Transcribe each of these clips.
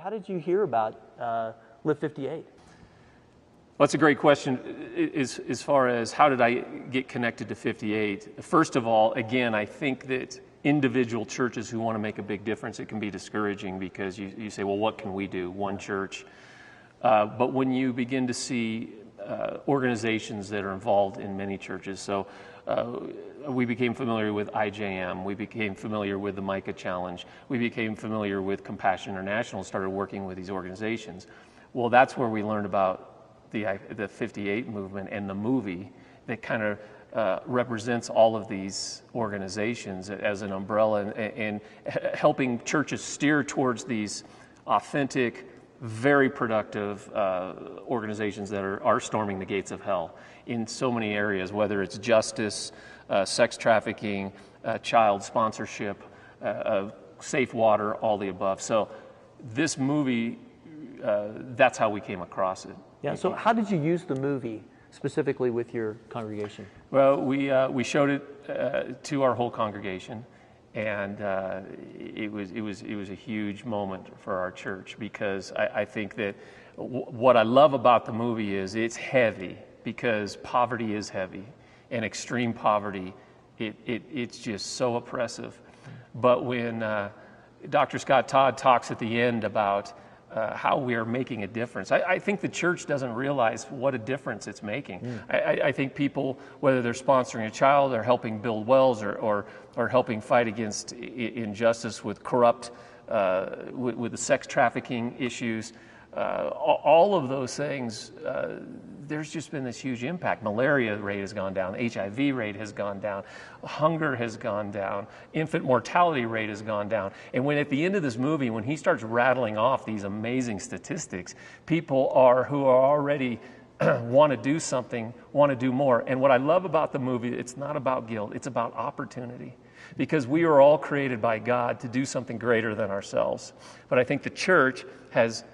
how did you hear about Live 58? Well, that's a great question. As far as how did I get connected to 58? First of all, again, I think that individual churches who want to make a big difference, it can be discouraging because you say, well, what can we do? One church. But when you begin to see organizations that are involved in many churches, so we became familiar with IJM, we became familiar with the Micah Challenge, we became familiar with Compassion International, started working with these organizations. Well, that's where we learned about the 58 movement and the movie that kind of represents all of these organizations as an umbrella and helping churches steer towards these authentic, very productive organizations that are storming the gates of hell in so many areas, whether it's justice, sex trafficking, child sponsorship, safe water, all the above. So this movie, that's how we came across it. Yeah, so how did you use the movie specifically with your congregation? Well, we showed it to our whole congregation, and it was a huge moment for our church because I think that what I love about the movie is it's heavy because poverty is heavy, and extreme poverty, it's just so oppressive. But when Dr. Scott Todd talks at the end about how we are making a difference. I think the church doesn't realize what a difference it's making. I think people, whether they're sponsoring a child or helping build wells or helping fight against injustice with corrupt, with the sex trafficking issues, all of those things, there's just been this huge impact. Malaria rate has gone down, HIV rate has gone down, hunger has gone down, infant mortality rate has gone down. And when at the end of this movie, when he starts rattling off these amazing statistics, people who are already want to do something, want to do more. And what I love about the movie, it's not about guilt, it's about opportunity. Because we are all created by God to do something greater than ourselves. But I think the church has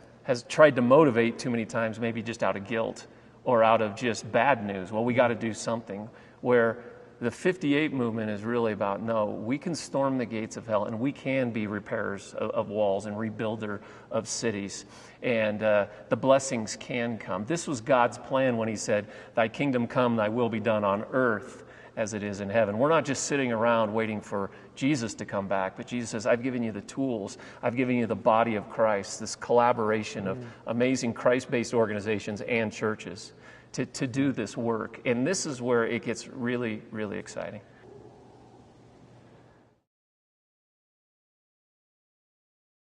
tried to motivate too many times, maybe just out of guilt or out of just bad news. Well, we got to do something. Where the 58 movement is really about, no, we can storm the gates of hell and we can be repairers of walls and rebuilder of cities. And the blessings can come. This was God's plan when he said, thy kingdom come, thy will be done on earth as it is in heaven. We're not just sitting around waiting for Jesus to come back, but Jesus says, I've given you the tools. I've given you the body of Christ, this collaboration of amazing Christ-based organizations and churches to do this work. And this is where it gets really, really exciting.